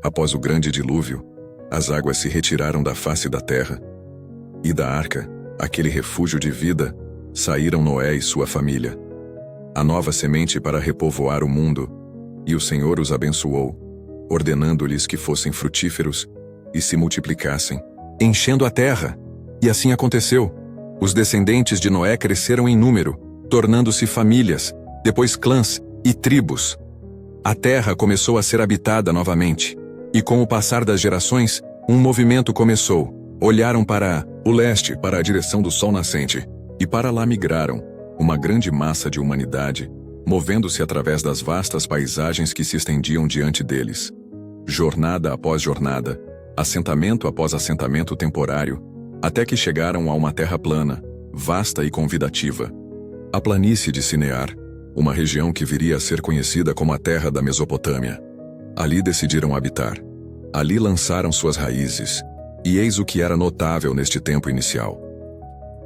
Após o grande dilúvio, as águas se retiraram da face da terra. E da arca, aquele refúgio de vida, saíram Noé e sua família. A nova semente para repovoar o mundo, e o Senhor os abençoou, ordenando-lhes que fossem frutíferos e se multiplicassem, enchendo a terra. E assim aconteceu. Os descendentes de Noé cresceram em número, tornando-se famílias, depois clãs e tribos. A terra começou a ser habitada novamente, e com o passar das gerações, um movimento começou. Olharam para o leste, para a direção do sol nascente, e para lá migraram, uma grande massa de humanidade, movendo-se através das vastas paisagens que se estendiam diante deles. Jornada após jornada, assentamento após assentamento temporário, até que chegaram a uma terra plana, vasta e convidativa. A planície de Sinear, uma região que viria a ser conhecida como a terra da Mesopotâmia. Ali decidiram habitar. Ali lançaram suas raízes, e eis o que era notável neste tempo inicial.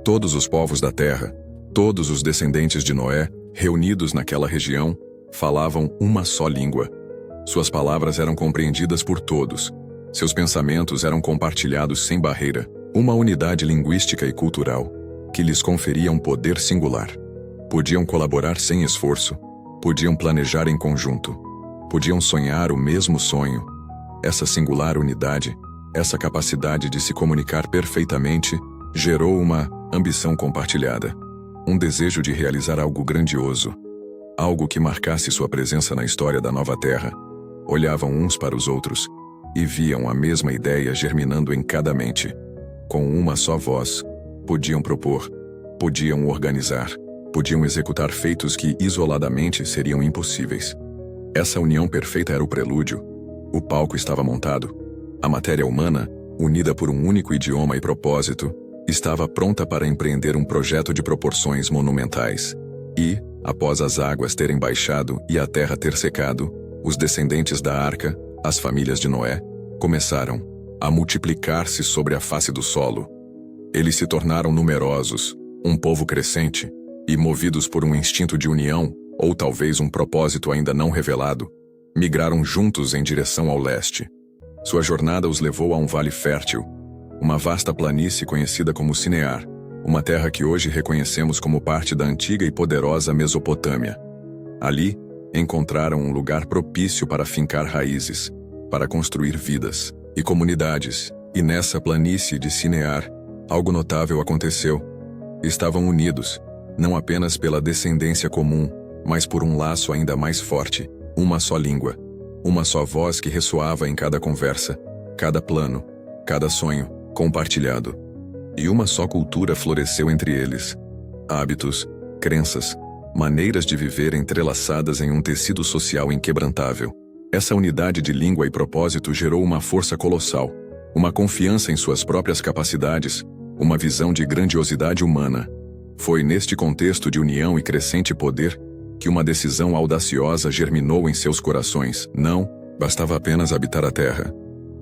Todos os povos da terra, todos os descendentes de Noé, reunidos naquela região, falavam uma só língua. Suas palavras eram compreendidas por todos. Seus pensamentos eram compartilhados sem barreira, uma unidade linguística e cultural, que lhes conferia um poder singular. Podiam colaborar sem esforço, podiam planejar em conjunto, podiam sonhar o mesmo sonho. Essa singular unidade, essa capacidade de se comunicar perfeitamente, gerou uma ambição compartilhada, um desejo de realizar algo grandioso, algo que marcasse sua presença na história da nova terra. Olhavam uns para os outros e viam a mesma ideia germinando em cada mente. Com uma só voz, podiam propor, podiam organizar, podiam executar feitos que isoladamente seriam impossíveis. Essa união perfeita era o prelúdio. O palco estava montado. A matéria humana, unida por um único idioma e propósito, estava pronta para empreender um projeto de proporções monumentais. E, após as águas terem baixado e a terra ter secado, os descendentes da arca, as famílias de Noé, começaram a multiplicar-se sobre a face do solo. Eles se tornaram numerosos, um povo crescente, e movidos por um instinto de união, ou talvez um propósito ainda não revelado, migraram juntos em direção ao leste. Sua jornada os levou a um vale fértil, uma vasta planície conhecida como Sinear, uma terra que hoje reconhecemos como parte da antiga e poderosa Mesopotâmia. Ali, encontraram um lugar propício para fincar raízes, para construir vidas e comunidades, e nessa planície de Sinear, algo notável aconteceu. Estavam unidos, não apenas pela descendência comum, mas por um laço ainda mais forte, uma só língua, uma só voz que ressoava em cada conversa, cada plano, cada sonho compartilhado. E uma só cultura floresceu entre eles. Hábitos, crenças, maneiras de viver entrelaçadas em um tecido social inquebrantável. Essa unidade de língua e propósito gerou uma força colossal, uma confiança em suas próprias capacidades, uma visão de grandiosidade humana. Foi neste contexto de união e crescente poder que uma decisão audaciosa germinou em seus corações. Não bastava apenas habitar a terra.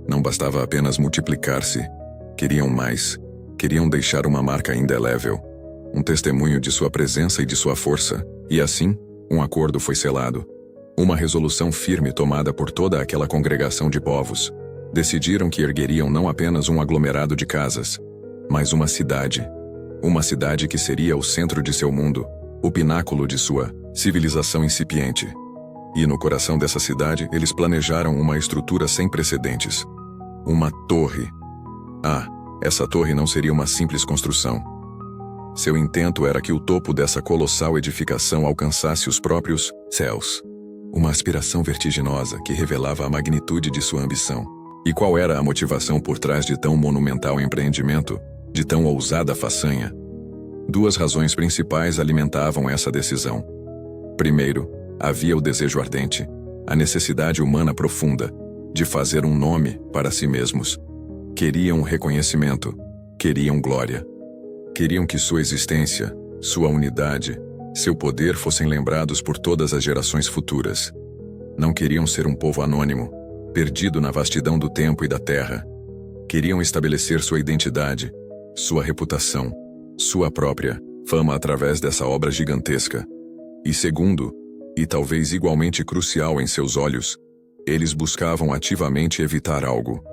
Não bastava apenas multiplicar-se. Queriam mais. Queriam deixar uma marca indelével, um testemunho de sua presença e de sua força. E assim, um acordo foi selado. Uma resolução firme tomada por toda aquela congregação de povos. Decidiram que ergueriam não apenas um aglomerado de casas, mas uma cidade. Uma cidade que seria o centro de seu mundo, o pináculo de sua civilização incipiente. E no coração dessa cidade, eles planejaram uma estrutura sem precedentes. Uma torre. Essa torre não seria uma simples construção. Seu intento era que o topo dessa colossal edificação alcançasse os próprios céus. Uma aspiração vertiginosa que revelava a magnitude de sua ambição. E qual era a motivação por trás de tão monumental empreendimento, de tão ousada façanha? Duas razões principais alimentavam essa decisão. Primeiro, havia o desejo ardente, a necessidade humana profunda, de fazer um nome para si mesmos. Queriam reconhecimento, queriam glória. Queriam que sua existência, sua unidade, seu poder fossem lembrados por todas as gerações futuras. Não queriam ser um povo anônimo, perdido na vastidão do tempo e da terra. Queriam estabelecer sua identidade, sua reputação, sua própria fama através dessa obra gigantesca. E segundo, e talvez igualmente crucial em seus olhos, Eles buscavam ativamente evitar algo.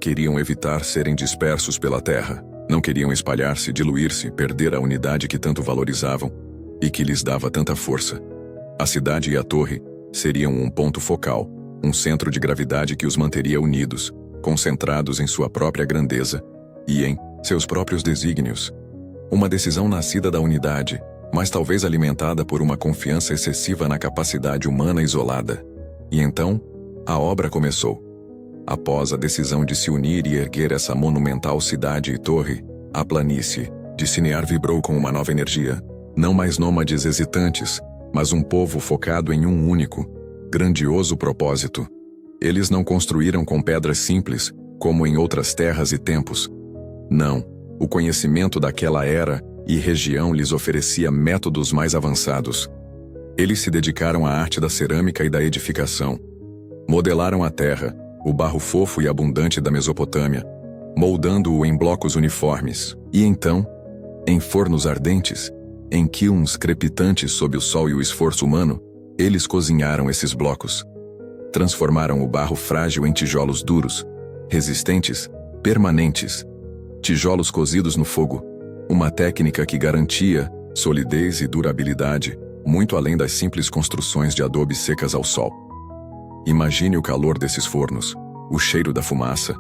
Queriam evitar serem dispersos pela terra. Não queriam espalhar-se, diluir-se, perder a unidade que tanto valorizavam e que lhes dava tanta força. A cidade e a torre seriam um ponto focal, um centro de gravidade que os manteria unidos, concentrados em sua própria grandeza e em seus próprios desígnios. Uma decisão nascida da unidade, mas talvez alimentada por uma confiança excessiva na capacidade humana isolada. E então, a obra começou. Após a decisão de se unir e erguer essa monumental cidade e torre, a planície de Cinear vibrou com uma nova energia. Não mais nômades hesitantes, mas um povo focado em um único, grandioso propósito. Eles não construíram com pedras simples, como em outras terras e tempos. Não, o conhecimento daquela era e região lhes oferecia métodos mais avançados. Eles se dedicaram à arte da cerâmica e da edificação. Modelaram a terra, o barro fofo e abundante da Mesopotâmia, moldando-o em blocos uniformes. E então, em fornos ardentes, em quilns crepitantes sob o sol e o esforço humano, eles cozinharam esses blocos. Transformaram o barro frágil em tijolos duros, resistentes, permanentes. Tijolos cozidos no fogo, uma técnica que garantia solidez e durabilidade, muito além das simples construções de adobe secas ao sol. Imagine o calor desses fornos, o cheiro da fumaça,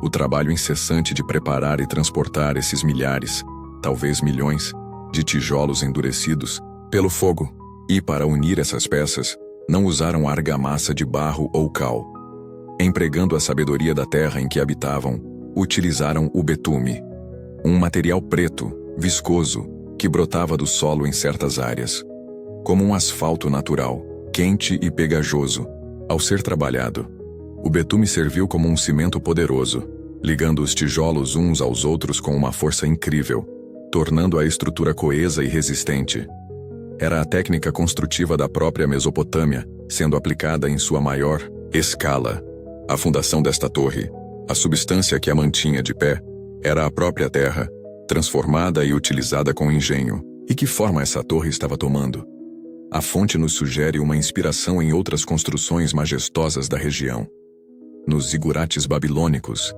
o trabalho incessante de preparar e transportar esses milhares, talvez milhões, de tijolos endurecidos pelo fogo. E para unir essas peças, não usaram argamassa de barro ou cal. Empregando a sabedoria da terra em que habitavam, utilizaram o betume, um material preto, viscoso, que brotava do solo em certas áreas. Como um asfalto natural, quente e pegajoso. Ao ser trabalhado, o betume serviu como um cimento poderoso, ligando os tijolos uns aos outros com uma força incrível, tornando a estrutura coesa e resistente. Era a técnica construtiva da própria Mesopotâmia, sendo aplicada em sua maior escala. A fundação desta torre, a substância que a mantinha de pé, era a própria terra, transformada e utilizada com engenho. E que forma essa torre estava tomando? A fonte nos sugere uma inspiração em outras construções majestosas da região. Nos zigurates babilônicos,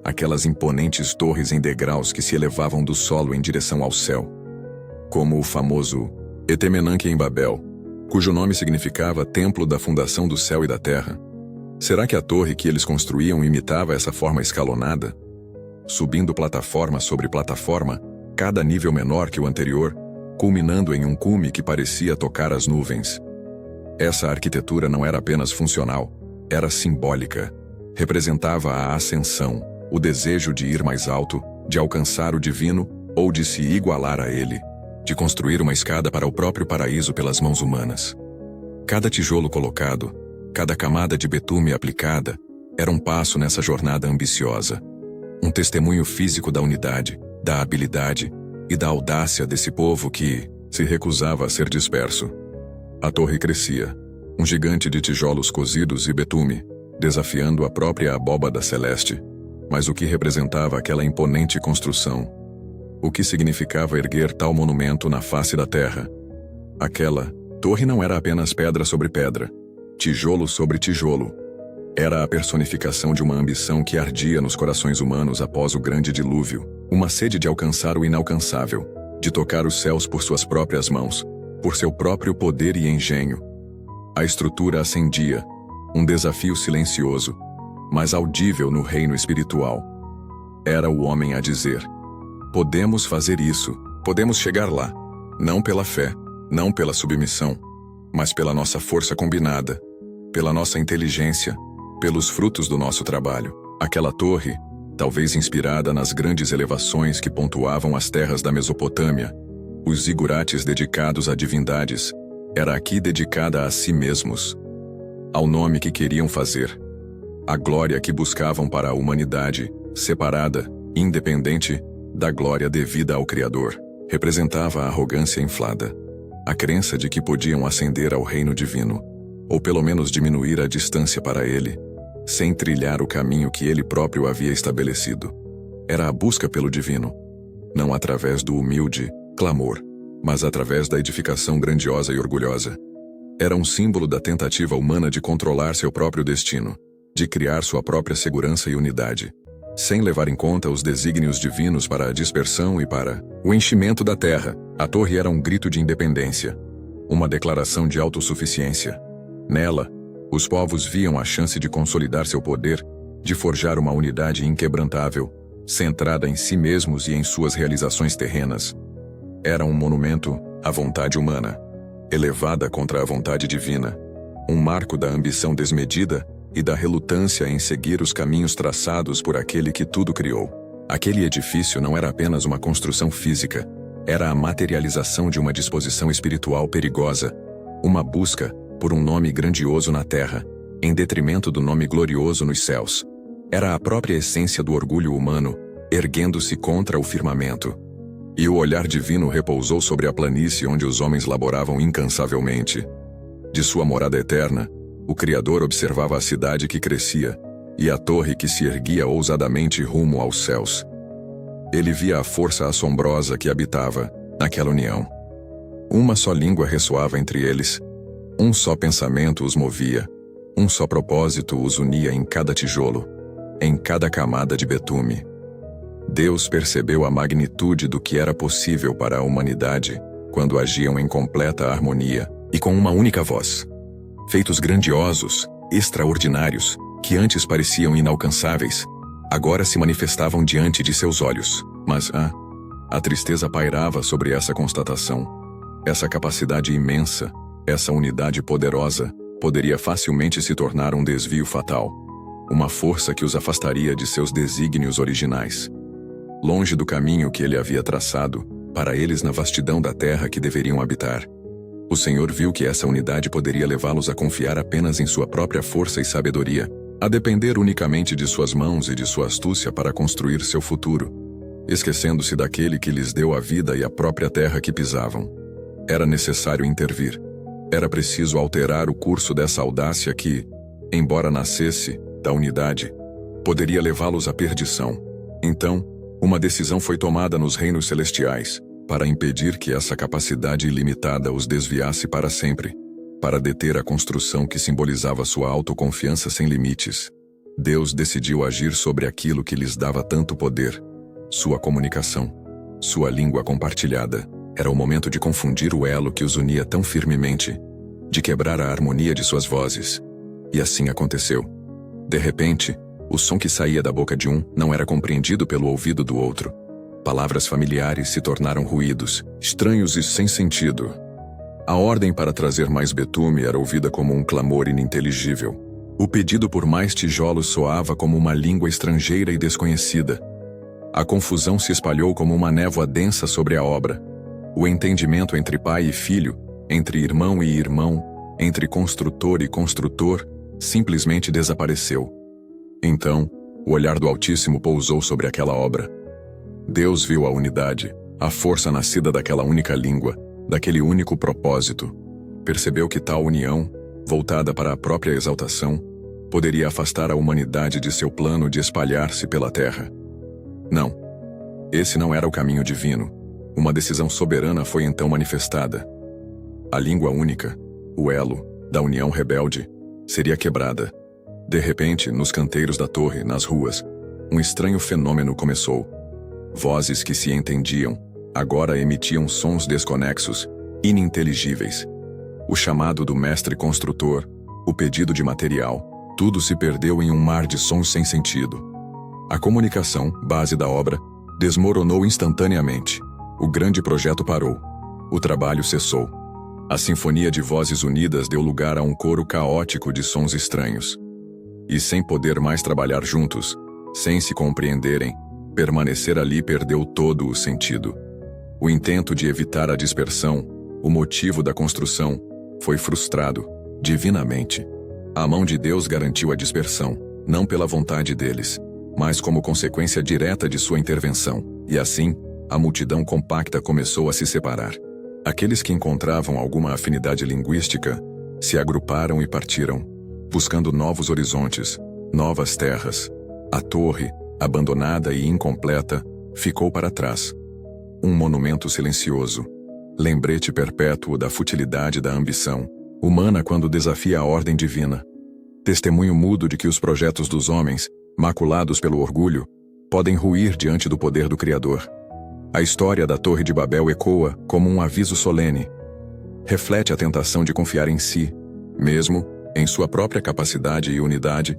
aquelas imponentes torres em degraus que se elevavam do solo em direção ao céu. Como o famoso Etemenanque em Babel, cujo nome significava Templo da Fundação do Céu e da Terra. Será que a torre que eles construíam imitava essa forma escalonada? Subindo plataforma sobre plataforma, cada nível menor que o anterior, culminando em um cume que parecia tocar as nuvens. Essa arquitetura não era apenas funcional, era simbólica. Representava a ascensão, o desejo de ir mais alto, de alcançar o divino ou de se igualar a ele, de construir uma escada para o próprio paraíso pelas mãos humanas. Cada tijolo colocado, cada camada de betume aplicada, era um passo nessa jornada ambiciosa. Um testemunho físico da unidade, da habilidade e da audácia desse povo que se recusava a ser disperso. A torre crescia, um gigante de tijolos cozidos e betume, desafiando a própria abóbada celeste. Mas o que representava aquela imponente construção? O que significava erguer tal monumento na face da terra? Aquela torre não era apenas pedra sobre pedra, tijolo sobre tijolo. Era a personificação de uma ambição que ardia nos corações humanos após o grande dilúvio, uma sede de alcançar o inalcançável, de tocar os céus por suas próprias mãos, por seu próprio poder e engenho. A estrutura ascendia, um desafio silencioso, mas audível no reino espiritual. Era o homem a dizer: podemos fazer isso, podemos chegar lá, não pela fé, não pela submissão, mas pela nossa força combinada, pela nossa inteligência, pelos frutos do nosso trabalho. Aquela torre, talvez inspirada nas grandes elevações que pontuavam as terras da Mesopotâmia, os zigurates dedicados a divindades, era aqui dedicada a si mesmos, ao nome que queriam fazer, à glória que buscavam para a humanidade, separada, independente, da glória devida ao Criador. Representava a arrogância inflada, a crença de que podiam ascender ao reino divino, ou pelo menos diminuir a distância para ele, sem trilhar o caminho que ele próprio havia estabelecido. Era a busca pelo divino, não através do humilde clamor, mas através da edificação grandiosa e orgulhosa. Era um símbolo da tentativa humana de controlar seu próprio destino, de criar sua própria segurança e unidade, sem levar em conta os desígnios divinos para a dispersão e para o enchimento da terra. A torre era um grito de independência, uma declaração de autossuficiência. Nela, os povos viam a chance de consolidar seu poder, de forjar uma unidade inquebrantável, centrada em si mesmos e em suas realizações terrenas. Era um monumento à vontade humana, elevada contra a vontade divina, um marco da ambição desmedida e da relutância em seguir os caminhos traçados por aquele que tudo criou. Aquele edifício não era apenas uma construção física, era a materialização de uma disposição espiritual perigosa, uma busca por um nome grandioso na terra, em detrimento do nome glorioso nos céus. Era a própria essência do orgulho humano, erguendo-se contra o firmamento. E o olhar divino repousou sobre a planície onde os homens laboravam incansavelmente. De sua morada eterna, o Criador observava a cidade que crescia e a torre que se erguia ousadamente rumo aos céus. Ele via a força assombrosa que habitava naquela união. Uma só língua ressoava entre eles, um só pensamento os movia, um só propósito os unia em cada tijolo, em cada camada de betume. Deus percebeu a magnitude do que era possível para a humanidade quando agiam em completa harmonia e com uma única voz. Feitos grandiosos, extraordinários, que antes pareciam inalcançáveis, agora se manifestavam diante de seus olhos. Mas a tristeza pairava sobre essa constatação. Essa capacidade imensa, essa unidade poderosa, poderia facilmente se tornar um desvio fatal, uma força que os afastaria de seus desígnios originais. Longe do caminho que ele havia traçado, para eles na vastidão da terra que deveriam habitar. O Senhor viu que essa unidade poderia levá-los a confiar apenas em sua própria força e sabedoria, a depender unicamente de suas mãos e de sua astúcia para construir seu futuro, esquecendo-se daquele que lhes deu a vida e a própria terra que pisavam. Era necessário intervir. Era preciso alterar o curso dessa audácia que, embora nascesse da unidade, poderia levá-los à perdição. Então, uma decisão foi tomada nos reinos celestiais, para impedir que essa capacidade ilimitada os desviasse para sempre, para deter a construção que simbolizava sua autoconfiança sem limites. Deus decidiu agir sobre aquilo que lhes dava tanto poder, sua comunicação, sua língua compartilhada. Era o momento de confundir o elo que os unia tão firmemente, de quebrar a harmonia de suas vozes. E assim aconteceu. De repente, o som que saía da boca de um não era compreendido pelo ouvido do outro. Palavras familiares se tornaram ruídos, estranhos e sem sentido. A ordem para trazer mais betume era ouvida como um clamor ininteligível. O pedido por mais tijolos soava como uma língua estrangeira e desconhecida. A confusão se espalhou como uma névoa densa sobre a obra. O entendimento entre pai e filho, entre irmão e irmão, entre construtor e construtor, simplesmente desapareceu. Então, o olhar do Altíssimo pousou sobre aquela obra. Deus viu a unidade, a força nascida daquela única língua, daquele único propósito. Percebeu que tal união, voltada para a própria exaltação, poderia afastar a humanidade de seu plano de espalhar-se pela terra. Não. Esse não era o caminho divino. Uma decisão soberana foi então manifestada. A língua única, o elo, da união rebelde, seria quebrada. De repente, nos canteiros da torre, nas ruas, um estranho fenômeno começou. Vozes que se entendiam, agora emitiam sons desconexos, ininteligíveis. O chamado do mestre construtor, o pedido de material, tudo se perdeu em um mar de sons sem sentido. A comunicação, base da obra, desmoronou instantaneamente. O grande projeto parou. O trabalho cessou. A sinfonia de vozes unidas deu lugar a um coro caótico de sons estranhos. E sem poder mais trabalhar juntos, sem se compreenderem, permanecer ali perdeu todo o sentido. O intento de evitar a dispersão, o motivo da construção, foi frustrado, divinamente. A mão de Deus garantiu a dispersão, não pela vontade deles, mas como consequência direta de sua intervenção, e assim, a multidão compacta começou a se separar. Aqueles que encontravam alguma afinidade linguística se agruparam e partiram, buscando novos horizontes, novas terras. A torre, abandonada e incompleta, ficou para trás. Um monumento silencioso, lembrete perpétuo da futilidade da ambição, humana quando desafia a ordem divina. Testemunho mudo de que os projetos dos homens, maculados pelo orgulho, podem ruir diante do poder do Criador. A história da Torre de Babel ecoa como um aviso solene. Reflete a tentação de confiar em si, mesmo em sua própria capacidade e unidade,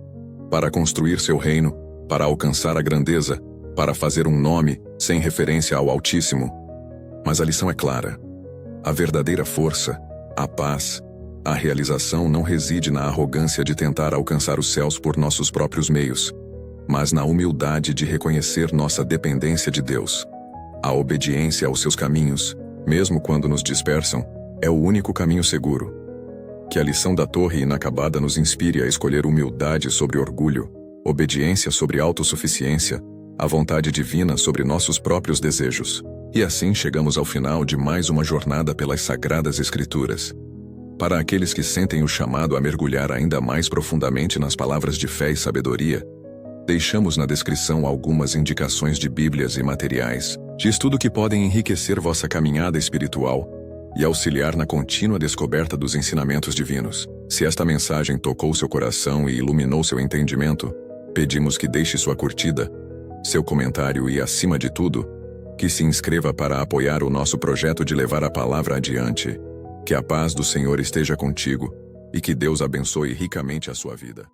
para construir seu reino, para alcançar a grandeza, para fazer um nome sem referência ao Altíssimo. Mas a lição é clara. A verdadeira força, a paz, a realização não reside na arrogância de tentar alcançar os céus por nossos próprios meios, mas na humildade de reconhecer nossa dependência de Deus. A obediência aos seus caminhos, mesmo quando nos dispersam, é o único caminho seguro. Que a lição da torre inacabada nos inspire a escolher humildade sobre orgulho, obediência sobre autossuficiência, a vontade divina sobre nossos próprios desejos. E assim chegamos ao final de mais uma jornada pelas Sagradas Escrituras. Para aqueles que sentem o chamado a mergulhar ainda mais profundamente nas palavras de fé e sabedoria, deixamos na descrição algumas indicações de bíblias e materiais de estudo que podem enriquecer vossa caminhada espiritual e auxiliar na contínua descoberta dos ensinamentos divinos. Se esta mensagem tocou seu coração e iluminou seu entendimento, pedimos que deixe sua curtida, seu comentário e, acima de tudo, que se inscreva para apoiar o nosso projeto de levar a palavra adiante. Que a paz do Senhor esteja contigo e que Deus abençoe ricamente a sua vida.